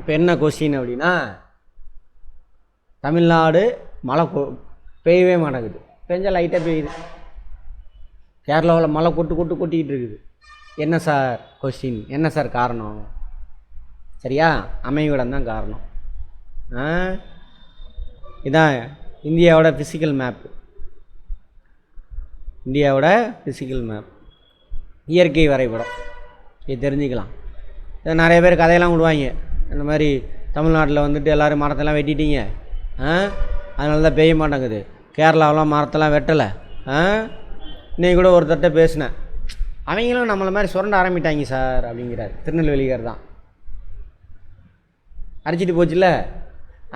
இப்போ என்ன கொஸ்டின் அப்படின்னா, தமிழ்நாடு மழை பெய்யவே மாட்டேங்குது, பெஞ்சால் லைட்டாக பெய்யுது. கேரளாவில் மழை கொட்டிக்கிட்டு இருக்குது. என்ன சார் கொஸ்டின், என்ன சார் காரணம்? சரியா, அமைவிடம் தான் காரணம். இதான் இந்தியாவோட ஃபிசிக்கல் மேப். இந்தியாவோட ஃபிசிக்கல் மேப், இயற்கை வரைபடம். இது தெரிஞ்சுக்கலாம். இதை நிறைய பேர் கதையெல்லாம் விடுவாங்க. இந்த மாதிரி தமிழ்நாட்டில் வந்துட்டு எல்லோரும் மரத்தெல்லாம் வெட்டிட்டீங்க, அதனால தான் பெய்ய மாட்டேங்குது, கேரளாவெலாம் மரத்தெல்லாம் வெட்டலை. இன்றைக்கி கூட ஒருத்தர்கிட்ட பேசினேன், அவங்களும் நம்மளை மாதிரி சுரண்ட ஆரம்பிட்டாங்க சார் அப்படிங்கிறார். திருநெல்வேலிக்கார் தான். அரைச்சிட்டு போச்சுல்ல,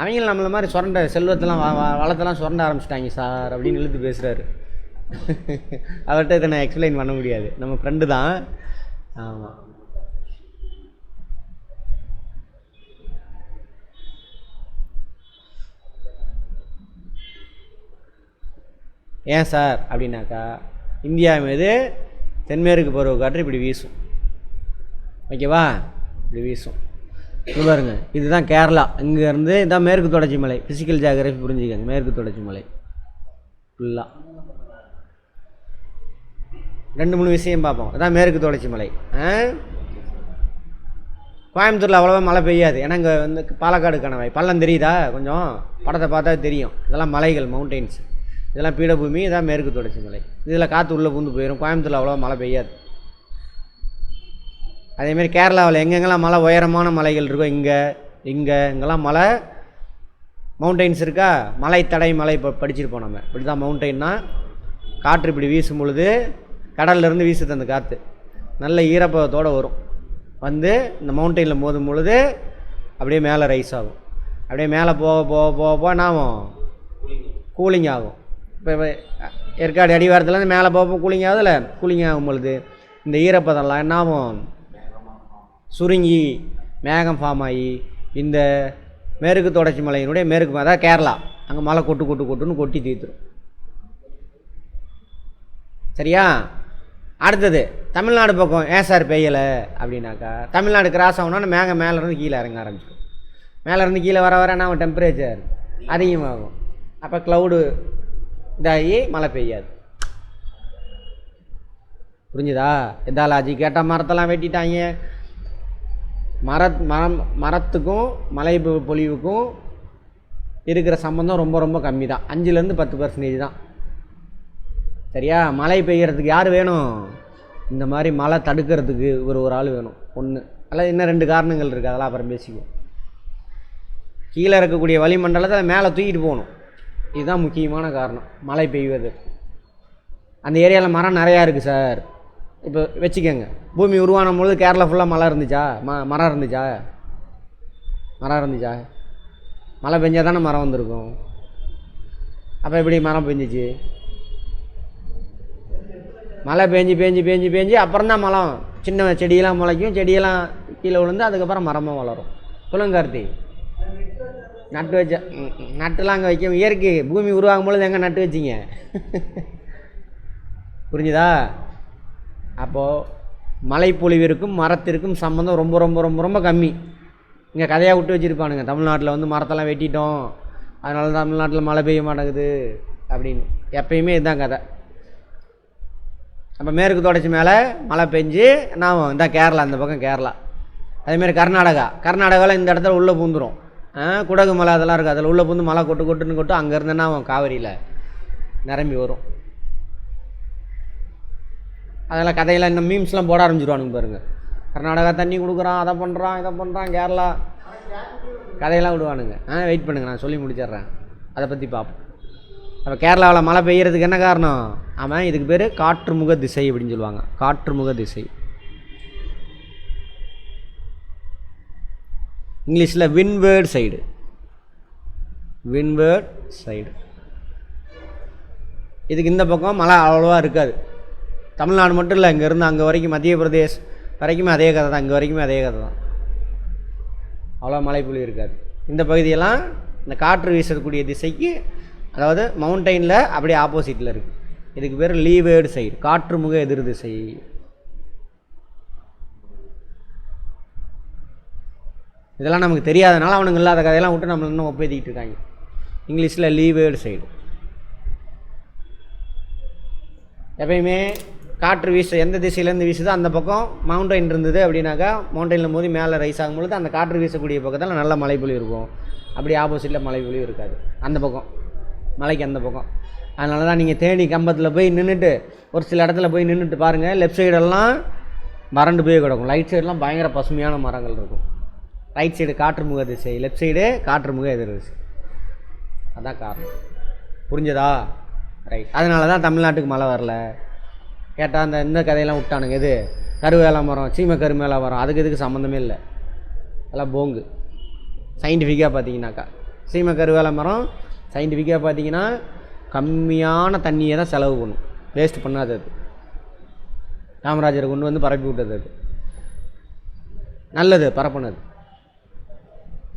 அவங்களும் நம்மளை மாதிரி சுரண்ட செல்வத்தெல்லாம் வளத்தெல்லாம் சுரண்ட ஆரம்பிச்சிட்டாங்க சார் அப்படின்னு இழுத்து பேசுகிறாரு. அவர்கிட்ட இதை நான் எக்ஸ்பிளைன் பண்ண முடியாது, நம்ம ஃப்ரெண்டு தான். ஆமாம். ஏன் சார் அப்படின்னாக்கா, இந்தியா மீது தென்மேற்கு பருவ காற்று இப்படி வீசும். ஓகேவா, இப்படி வீசும். இது பாருங்க, இதுதான் கேரளா. இங்கேருந்து இதான் மேற்கு தொடர்ச்சி மலை. ஃபிசிக்கல் ஜியாகிரபி புரிஞ்சுக்கங்க. மேற்கு தொடர்ச்சி மலை ஃபுல்லாக 2-3 விஷயம் பார்ப்போம். இதான் மேற்கு தொடர்ச்சி மலை. கோயம்புத்தூரில் அவ்வளோவா மழை பெய்யாது, ஏன்னா இங்கே வந்து பாலக்காடு கணவாய் பள்ளம் தெரியுதா, கொஞ்சம் படத்தை பார்த்தா தெரியும். இதெல்லாம் மலைகள், மவுண்டெயின்ஸ். இதெல்லாம் பீடபூமி. இதான் மேற்கு தொடர்ச்சி மலை. இதில் காற்று உள்ளே பூந்து போயிடும். கோயம்புத்தூரில் அவ்வளோவா மழை பெய்யாது. அதேமாரி கேரளாவில் எங்கெங்கெல்லாம் மலை, உயரமான மலைகள் இருக்கோ, இங்கெல்லாம் மலை, மவுண்டெயின்ஸ் இருக்கா, மலை தடை மலை படிச்சிருப்போம் நம்ம. இப்படி தான் மவுண்டெயின்னா, காற்று இப்படி வீசும் பொழுது கடல்லேருந்து வீசுது அந்த காற்று, நல்ல ஈரப்பதத்தோடு வரும். வந்து இந்த மவுண்டெயினில் மோதும் பொழுது அப்படியே மேலே ரைஸ் ஆகும். அப்படியே மேலே போக போக போக போக என்னாகும், கூலிங் ஆகும். இப்போ ஏற்காடு அடிவாரத்துலேருந்து மேலே போக கூலிங் ஆகுதுல்ல, கூலிங் ஆகும் பொழுது இந்த ஈரப்பதம்லாம் என்னாகும், சுருங்கி மேகம் ஃபார்ம் ஆகி இந்த மேற்கு தொடர்ச்சி மலையினுடைய மேற்கு, அதாவது கேரளா, அங்கே மழை கொட்டுன்னு கொட்டி தீர்த்துரும். சரியா. அடுத்தது தமிழ்நாடு பக்கம் ஏன் சார் பெய்யலை அப்படின்னாக்கா, தமிழ்நாடு கிராஸ் ஆகணும்னா மேகம் மேலேருந்து கீழே இறங்க ஆரம்பிச்சிடும். மேலேருந்து கீழே வர வர நம்ம டெம்பரேச்சர் அதிகமாகும். அப்போ க்ளவுடு இதாகி மழை பெய்யாது. புரிஞ்சுதா? எதா லாஜிக் கேட்டால் மரத்தெல்லாம் வெட்டிட்டாங்க. மரத்துக்கும் மழை பொழிவுக்கும் இருக்கிற சம்பந்தம் ரொம்ப ரொம்ப கம்மி தான், 5-10% தான். சரியா. மழை பெய்யறதுக்கு யார் வேணும், இந்த மாதிரி மழை தடுக்கிறதுக்கு ஒரு ஆள் வேணும், ஒன்று அல்லது இன்னும் 2 காரணங்கள் இருக்குது, அதெல்லாம் அப்புறம் பேசிக்குவோம். கீழே இருக்கக்கூடிய வளிமண்டலத்தை மேலே தூக்கிட்டு போகணும். இதுதான் முக்கியமான காரணம் மழை பெய்வது. அந்த ஏரியாவில் மரம் நிறையா இருக்குது சார். இப்போ வச்சுக்கோங்க, பூமி உருவானும் பொழுது கேரளா ஃபுல்லாக மரம் இருந்துச்சா, மரம் இருந்துச்சா? மழை பெஞ்சால் தானே மரம் வந்திருக்கும். அப்போ எப்படி மரம் பெஞ்சிச்சு? மழை பேஞ்சு அப்புறம் தான் மரம், சின்ன செடியெல்லாம் முளைக்கும், செடியெல்லாம் கீழே விழுந்து அதுக்கப்புறம் மரமாக வளரும். சொல்லுங்க கார்த்தி. நட்டு வச்ச நட்டுலாம் அங்கே வைக்க இயற்கை பூமி உருவாகும் பொழுது எங்கே நட்டு வச்சிங்க? புரிஞ்சுதா? அப்போது மழைப்பொழிவிற்கும் மரத்திற்கும் சம்மந்தம் ரொம்ப ரொம்ப ரொம்ப ரொம்ப கம்மி. இங்கே கதையாக விட்டு வச்சுருப்பானுங்க, தமிழ்நாட்டில் வந்து மரத்தெல்லாம் வெட்டிட்டோம், அதனால தான் தமிழ்நாட்டில் மழை பெய்ய மாட்டேங்குது அப்படின்னு. எப்பயுமே இதுதான் கதை. அப்போ மேற்கு தொடர்ச்சி மேலே மழை பெஞ்சு நான் இந்த கேரளா, இந்த பக்கம் கேரளா, அதேமாரி கர்நாடகாவில் இந்த இடத்துல உள்ளே பூந்துடும். குடகு மலை அதெல்லாம் இருக்குது, அதில் உள்ளே பூந்து மழை கொட்டுன்னு அங்கே இருந்தேன்னா அவன் காவிரியில் நிரம்பி வரும். அதெல்லாம் கதையெல்லாம் இன்னும் மீம்ஸ்லாம் போட ஆரம்பிச்சிடுவானுங்க பாருங்கள். கர்நாடகா தண்ணி கொடுக்குறான், அதை பண்ணுறான், இதை பண்ணுறான், கேரளா கதையெல்லாம் விடுவானுங்க. வெயிட் பண்ணுங்கள், நான் சொல்லி முடிச்சிட்றேன், அதை பற்றி பார்ப்போம். அப்போ கேரளாவில் மழை பெய்யறதுக்கு என்ன காரணம்? ஆமாம், இதுக்கு பேர் காற்றுமுக திசை அப்படின்னு சொல்லுவாங்க. காற்றுமுக திசை, இங்கிலீஷில் விண்வேர்ட் சைடு. இதுக்கு இந்த பக்கம் மழை அவ்வளோவா இருக்காது. தமிழ்நாடு மட்டும் இல்லை, இங்கேருந்து அங்கே வரைக்கும் மத்திய பிரதேஷ் வரைக்குமே அதே கதை தான், இங்கே வரைக்குமே அதே கதை தான். அவ்வளோ மழைப்பொழிவு இருக்காது. இந்த பகுதியெல்லாம் இந்த காற்று வீசக்கூடிய திசைக்கு, அதாவது மவுண்டெயினில் அப்படியே ஆப்போசிட்டில் இருக்குது. இதுக்கு பேர் லீவேர்டு சைடு, காற்றுமுக எதிர் திசை. இதெல்லாம் நமக்கு தெரியாதனால அவனுங்க இல்லாத கதையெல்லாம் விட்டு நம்மளை இன்னும் ஒப்பேத்திக்கிட்டு இருக்காங்க. இங்கிலீஷில் லீவேர்டு சைடு. எப்பயுமே காற்று எந்த திசையிலேருந்து வீசுதோ அந்த பக்கம் மவுண்டைன் இருந்தது அப்படின்னாக்கா, மவுண்டைனில் மோதி மேலே ரைஸ் ஆகும்பொழுது அந்த காற்று வீசக்கூடிய பக்கத்தில் நல்ல மழைப்பொழிவு இருக்கும். அப்படி ஆப்போசிட்டில் மழைப்பொழிவு இருக்காது அந்த பக்கம், மலைக்கு அந்த பக்கம். அதனால தான் நீங்கள் தேனி கம்பத்தில் போய் நின்றுட்டு ஒரு சில இடத்துல போய் நின்றுட்டு பாருங்கள், லெஃப்ட் சைடெல்லாம் வறண்டு போய் கிடக்கும், ரைட் சைடெலாம் பயங்கர பசுமையான மரங்கள் இருக்கும். ரைட் சைடு காற்று முக திசை, லெஃப்ட் சைடு காற்று முக எதிர் திசை. அதான் காரணம். புரிஞ்சதா? ரைட். அதனால தான் தமிழ்நாட்டுக்கு மழை வரல. கேட்டால் இந்த கதையெல்லாம் விட்டானுங்க. இது கருவேல மரம், சீமை கருமேல மரம், அதுக்கு இதுக்கு சம்மந்தமே இல்லை. அதெல்லாம் போங்கு. சயின்டிஃபிக்காக பார்த்தீங்கன்னாக்கா சீமை கருவேல மரம் சயின்டிஃபிக்காக பார்த்தீங்கன்னா கம்மியான தண்ணியை தான் செலவு பண்ணும், வேஸ்ட் பண்ணாது. அது காமராஜரை கொண்டு வந்து பரப்பி விட்டது. அது நல்லது பரப்புனது.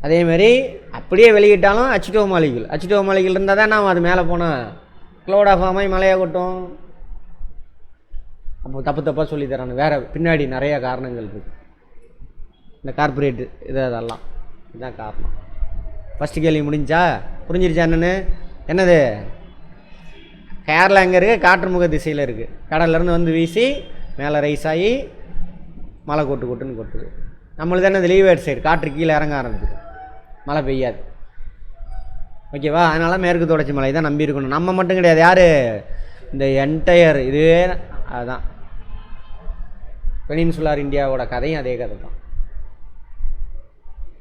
அதேமாரி அப்படியே வெளியிட்டாலும் H2O மாலிகுல் இருந்தால் தான் நாம் அது மேலே போனால் க்ளோட் ஆஃப் ஆமாய் மழையாக கொட்டும். அப்போ தப்பாக சொல்லி தரானு. வேறு பின்னாடி நிறையா காரணங்கள் இருக்குது. இந்த கார்பரேட்டு அதெல்லாம் இதுதான் காரணம். ஃபஸ்ட்டு கேள்வி முடிஞ்சா? புரிஞ்சிருச்சா என்னது? கேரளா எங்கே இருக்குது? காற்று முக திசையில் இருக்குது. கடல்லேருந்து வந்து வீசி மேலே ரைஸ் ஆகி மழை கொட்டுன்னு கொட்டுது. நம்மளுக்கு தானே இந்த லீவேர்ட் சைடு காற்று கீழே இறங்க ஆரம்பிச்சிது, மழை பெய்யாது. ஓகேவா? அதனால் மேற்கு தொடர்ச்சி மலை தான் நம்பி இருக்கணும். நம்ம மட்டும் கிடையாது, யார்? இந்த என்டையர் இதுவே அதுதான். பெனின்சுலார் இந்தியாவோட கதையும் அதே கதை தான்.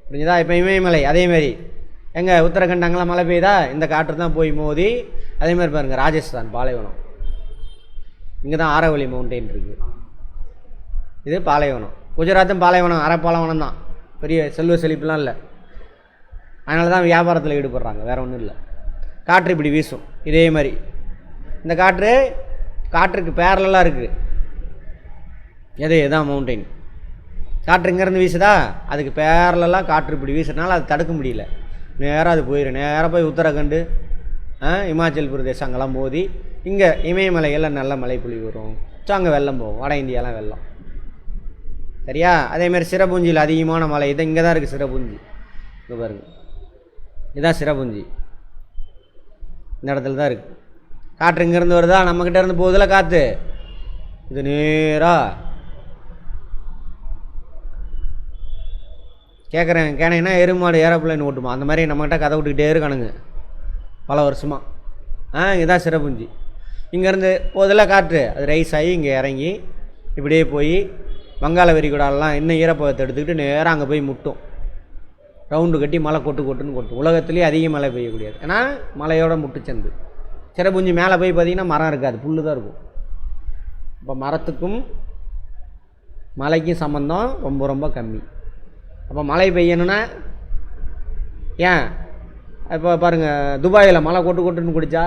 புரிஞ்சுதா? இப்போ இமயமலை அதேமாரி எங்கே உத்தரகண்ட் அங்கெல்லாம் மழை பெய்யுதா? இந்த காற்று தான் போய் மோதி. அதேமாதிரி பாருங்கள், ராஜஸ்தான் பாலைவனம், இங்கே தான் ஆரவலி மவுண்டெயின் இருக்குது. இது பாலைவனம். குஜராத்தும் பாலைவனம், பாலைவனம் தான். பெரிய செல்வ செழிப்புலாம் இல்லை. அதனால தான் வியாபாரத்தில் ஈடுபடுறாங்க, வேறு ஒன்றும் இல்லை. காற்று இப்படி வீசும் இதே மாதிரி. இந்த காற்றுக்கு பேரலாக இருக்குது. இதுதான் மவுண்டெயின். காற்று இங்கேருந்து வீசுதா, அதுக்கு பேரலாக காற்று இப்படி வீசுறதுனால அது தடுக்க முடியல. நேராக அது போயிடும். நேராக போய் உத்தரகண்டு, இமாச்சல் பிரதேசம் அங்கெல்லாம் மோதி இங்கே இமயமலைகளில் நல்ல மழை பொழிவு வரும். ஸோ அங்கே வெள்ளம் போகும். வட இந்தியாலாம் வெள்ளம். சரியா? அதேமாதிரி சிரபுஞ்சியில் அதிகமான மழை. இது இங்கே தான் இருக்குது சிரபுஞ்சி. இங்கே பாருங்கள், இதுதான் சிரபுஞ்சி. இந்த இடத்துல தான் இருக்குது. காற்று இங்கேருந்து வருதா, நம்மக்கிட்ட இருந்து போகுதில்ல காற்று, இது நேராக கேனீங்கன்னா எருமாடு ஏரோப்ளைன் ஓட்டுமா, அந்த மாதிரி நம்மகிட்ட கதை விட்டுக்கிட்டே இருக்கானுங்க பல வருஷமாக. இதுதான் சிரபுஞ்சி. இங்கேருந்து போதில் காற்று அது ரைஸ் ஆகி இங்கே இறங்கி இப்படியே போய் வங்காள விரிகுடாலெலாம் இன்னும் ஈரப்பதத்தை எடுத்துக்கிட்டு நேராக அங்கே போய் முட்டும். ரவுண்டு கட்டி மழை கொட்டுன்னு கொட்டும். உலகத்துலேயே அதிக மழை பெய்யக்கூடியது. ஏன்னா மலையோட முட்டுச்சந்து. சிரபுஞ்சி மேலே போய் பார்த்திங்கன்னா மரம் இருக்காது, புல்லு தான் இருக்கும். இப்போ மரத்துக்கும் மலைக்கும் சம்மந்தம் ரொம்ப ரொம்ப கம்மி. அப்போ மழை பெய்யணுன்னா ஏன் இப்போ பாருங்கள், துபாயில் மழை கொட்டுன்னு குடித்தா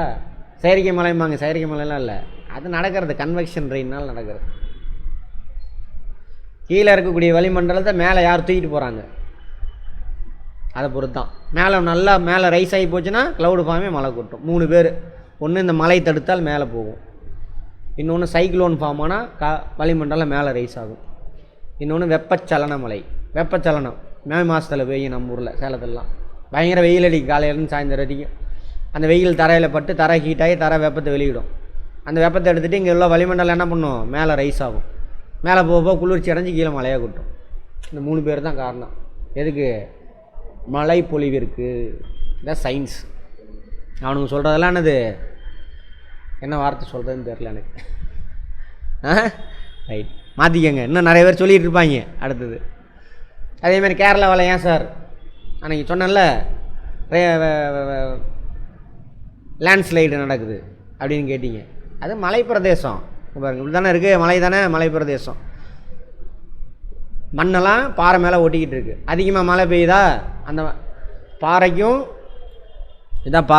செயற்கை மலைம்பாங்க. செயற்கை மலைலாம் இல்லை, அது நடக்கிறது கன்வெக்ஷன் ரெயினால் நடக்கிறது. கீழே இருக்கக்கூடிய வளிமண்டலத்தை மேலே யார் தூக்கிட்டு போகிறாங்க, அதை பொறுத்து தான். மேலே ரைஸ் ஆகி போச்சுன்னா க்ளவுடு ஃபார்மே மழை கொட்டும். 3 பேர். ஒன்று இந்த மழை தடுத்தால் மேலே போகும், இன்னொன்று சைக்ளோன் ஃபார்ம் ஆனால் வளிமண்டலம் மேலே ரைஸ் ஆகும், இன்னொன்று வெப்பச்சலன மழை. வெப்பச்சலனம் மே மாதத்தில் பெய்யும். நம்ம ஊரில் சேலத்திலலாம் பயங்கர வெயில் அடிக்கும், காலையிலேருந்து சாயந்தரம் வரைக்கும். அந்த வெயில் தரையில் பட்டு தரை ஹீட்டாகி தரை வெப்பத்தை வெளியிடும். அந்த வெப்பத்தை எடுத்துகிட்டு இங்கே உள்ள வளிமண்டலம் என்ன பண்ணும், மேலே ரைஸ் ஆகும். மேலே போக குளிர்ச்சி அடைஞ்சு கீழே மழையாக கொட்டும். இந்த 3 பேர் தான் காரணம். எதுக்கு? மழை பொழிவிற்கு. இதான் சயின்ஸ். அவனுங்க சொல்கிறதெல்லாம் என்ன வார்த்தை சொல்கிறதுன்னு தெரில எனக்கு. ரைட், மாற்றிக்கங்க. இன்னும் நிறைய பேர் சொல்லிகிட்டு இருப்பாங்க அடுத்தது. அதேமாதிரி கேரளாவில் ஏன் சார் அன்றைக்கி சொன்னேன்ல லேண்ட்ஸ்லைடு நடக்குது அப்படின்னு கேட்டிங்க. அது மலை பிரதேசம். பாருங்கள், இப்படி தானே இருக்குது, மலை தானே, மலை பிரதேசம். மண்ணெல்லாம் பாறை மேலே ஒட்டிக்கிட்டு இருக்குது. அதிகமாக மழை பெய்யுதா, அந்த பாறைக்கும் இதுதான்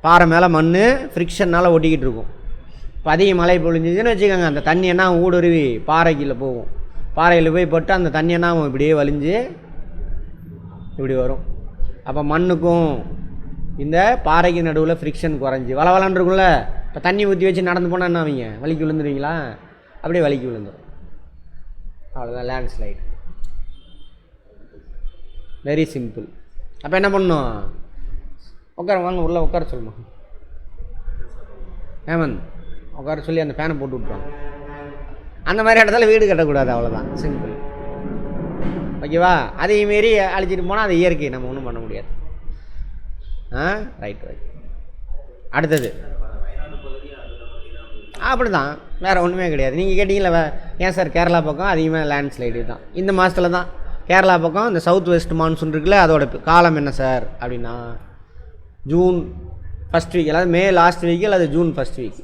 பாறை மேலே மண் ஃப்ரிக்ஷன்னால் ஒட்டிக்கிட்டு இருக்கும். இப்போ அதிக மழை பொழிஞ்சிதுன்னு வச்சுக்கோங்க, அந்த தண்ணி என்ன ஊடுருவி பாறைக்குள்ளே போகும். பாறையில் போய் பட்டு அந்த தண்ணி என்ன இப்படியே வலிஞ்சு இப்படி வரும். அப்போ மண்ணுக்கும் இந்த பாறைக்கு நடுவில் ஃப்ரிக்ஷன் குறைஞ்சி வளவலன்னு இருக்கும்ல. இப்போ தண்ணி ஊற்றி வச்சு நடந்து போனால் என்ன ஆவீங்க, வலிக்கு விழுந்துருவீங்களா? அப்படியே வலிக்கு விழுந்துடும். அவ்வளோதான் லேண்ட்ஸ்லைடு. Very simple. அப்போ என்ன பண்ணணும்? உட்கார வாங்க, உள்ளே உட்கார சொல்லுமா ஹேமந்த், உட்கார சொல்லி அந்த ஃபேனை போட்டு விட்ருவாங்க. அந்த மாதிரி இடத்துல வீடு கட்டக்கூடாது, அவ்வளோதான், சிம்பிள். ஓகேவா? அதையும் மாரி அழிச்சிட்டு போனால் அது இயற்கை, நம்ம ஒன்றும் பண்ண முடியாது. ரைட். அடுத்தது அப்படி தான், வேறு ஒன்றுமே கிடையாது. நீங்கள் கேட்டிங்களா ஏன் சார் கேரளா பக்கம் அதிகமாக லேண்ட்ஸ்லைடு தான் இந்த மாதத்தில் தான். கேரளா பக்கம் இந்த சவுத் வெஸ்ட் மான்சூன் இருக்குல்ல, அதோட காலம் என்ன சார் அப்படின்னா ஜூன் ஃபஸ்ட் வீக், அதாவது மே லாஸ்ட் வீக்கு அல்லது ஜூன் ஃபஸ்ட் வீக்,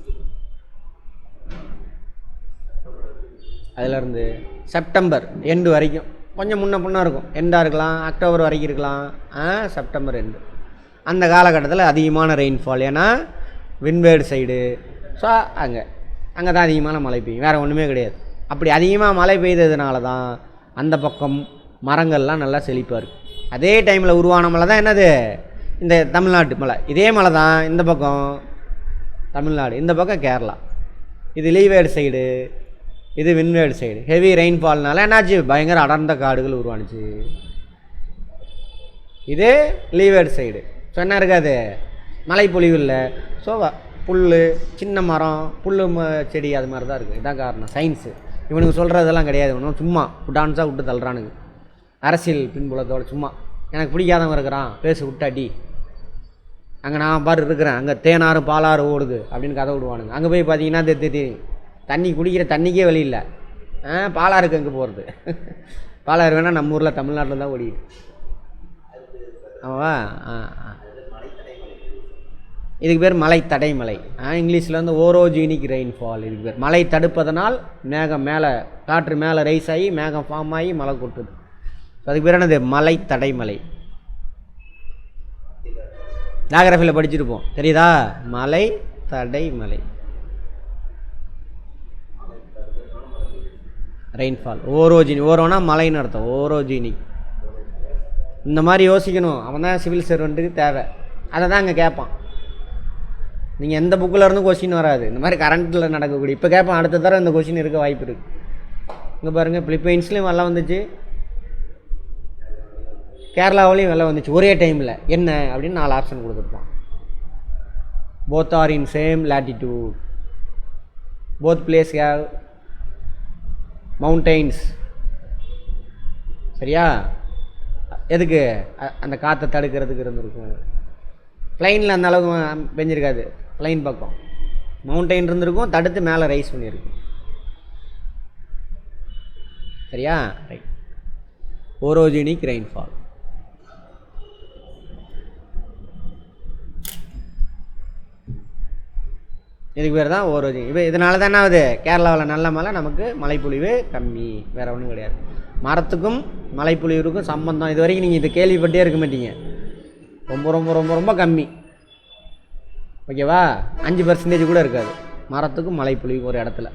அதிலேருந்து செப்டம்பர் எண்டு வரைக்கும். கொஞ்சம் முன்ன இருக்கும், எண்டாக இருக்கலாம், அக்டோபர் வரைக்கும் இருக்கலாம், செப்டம்பர் எண்டு. அந்த காலகட்டத்தில் அதிகமான ரெயின்ஃபால். ஏன்னா விண்வேர்டு சைடு, ஸோ அங்கே தான் அதிகமான மழை பெய்யும், வேறு ஒன்றுமே கிடையாது. அப்படி அதிகமாக மழை பெய்ததுனால தான் அந்த பக்கம் மரங்கள்லாம் நல்லா செழிப்பாக இருக்குது. அதே டைமில் உருவான மழை தான் என்னது, இந்த தமிழ்நாட்டு மழை. இதே மழை தான் இந்த பக்கம் தமிழ்நாடு, இந்த பக்கம் கேரளா. இது லீவேர்டு சைடு, இது விண்வேர்டு சைடு. ஹெவி ரெயின்ஃபால்னால என்னாச்சு, பயங்கர அடர்ந்த காடுகள் உருவானுச்சு. இது லீவேர்டு சைடு, ஸோ என்ன இருக்காது, மழைப்பொழிவு இல்லை. ஸோ புல், சின்ன மரம், புல் செடி, அது மாதிரி தான் இருக்குது. இதான் காரணம். சயின்ஸு இவனுக்கு சொல்கிறதெல்லாம் கிடையாது. இவனும் சும்மா டான்ஸாக விட்டு தள்ளுறானுங்க, அரசியல் பின்புலத்தோடு. சும்மா எனக்கு பிடிக்காதவங்க இருக்கிறான், பேச விட்டாட்டி அங்கே நான் பாரு இருக்கிறேன், அங்கே தேனாறு பாலாறு ஓடுது அப்படின்னு கதை விடுவானுங்க. அங்கே போய் பார்த்தீங்கன்னா தண்ணி குடிக்கிற தண்ணிக்கே வழி இல்லை. பாலாறுக்கு அங்கே போகிறது. பாலாறு வேணால் நம்ம ஊரில் தமிழ்நாட்டில் தான் ஓடிது. ஆமாவா? இதுக்கு பேர் மலை தடைமலை. இங்கிலீஷில் வந்து ஓரோஜீனிக் ரெயின்ஃபால். இதுக்கு பேர் மழை தடுப்பதனால் மேகம் மேலே, காற்று மேலே ரைஸ் ஆகி மேகம் ஃபார்ம் ஆகி மழை கொட்டுது. அதுக்கு பேர் என்னது, மலை தடைமலை. ஜாகிரபியில் படிச்சிருப்போம், தெரியுதா? மலை தடைமலை, ரெயின்ஃபால். ஓரோஜினி, ஓரோனா மலைன்னு அர்த்தம், ஓரோஜீனிக். இந்த மாதிரி யோசிக்கணும். அவன் தான் சிவில் சர்வெண்ட்டுக்கு தேவை. அதை தான் அங்கே கேட்பான். நீங்கள் எந்த புக்கில் இருந்து கொஸ்டின் வராது, இந்த மாதிரி கரண்ட்டில் நடக்கக்கூடிய. இப்போ கேட்பான், அடுத்த தடவை இந்த கொஸ்டின் இருக்க வாய்ப்பு இருக்குது. இங்கே பாருங்கள், பிலிப்பைன்ஸ்லேயும் வெள்ளம் வந்துச்சு, கேரளாவிலையும் வெள்ளம் வந்துச்சு ஒரே டைமில். என்ன அப்படின்னு 4 ஆப்ஷன் கொடுத்துருப்பான். Both are in same latitude, both place have mountains. சரியா? எதுக்கு? அந்த காற்றை தடுக்கிறதுக்கு இருந்திருக்கும். பிளைனில் அந்த அளவுக்கு பெஞ்சிருக்காது, பிளைன் பக்கம் மவுண்டெயின் இருந்திருக்கும், தடுத்து மேலே ரைஸ் பண்ணியிருக்கும். சரியா? ரைட். ஓரோஜினிக் ரெயின்ஃபால். இதுக்கு பேர் தான் ஓரோஜினிக். இப்போ இதனால தான் என்ன ஆகுது, கேரளாவில் நல்ல மழை, நமக்கு மழைப்பொழிவு கம்மி, வேறு ஒன்றும் கிடையாது. மரத்துக்கும் மழைப்பொழிவுக்கும் சம்பந்தம் இது வரைக்கும் நீங்கள் இது கேள்விப்பட்டே இருக்க மாட்டீங்க. ரொம்ப ரொம்ப ரொம்ப ரொம்ப கம்மி. ஓகேவா? 5% கூட இருக்காது மரத்துக்கும் மழைப்பொழிவு ஒரு இடத்துல.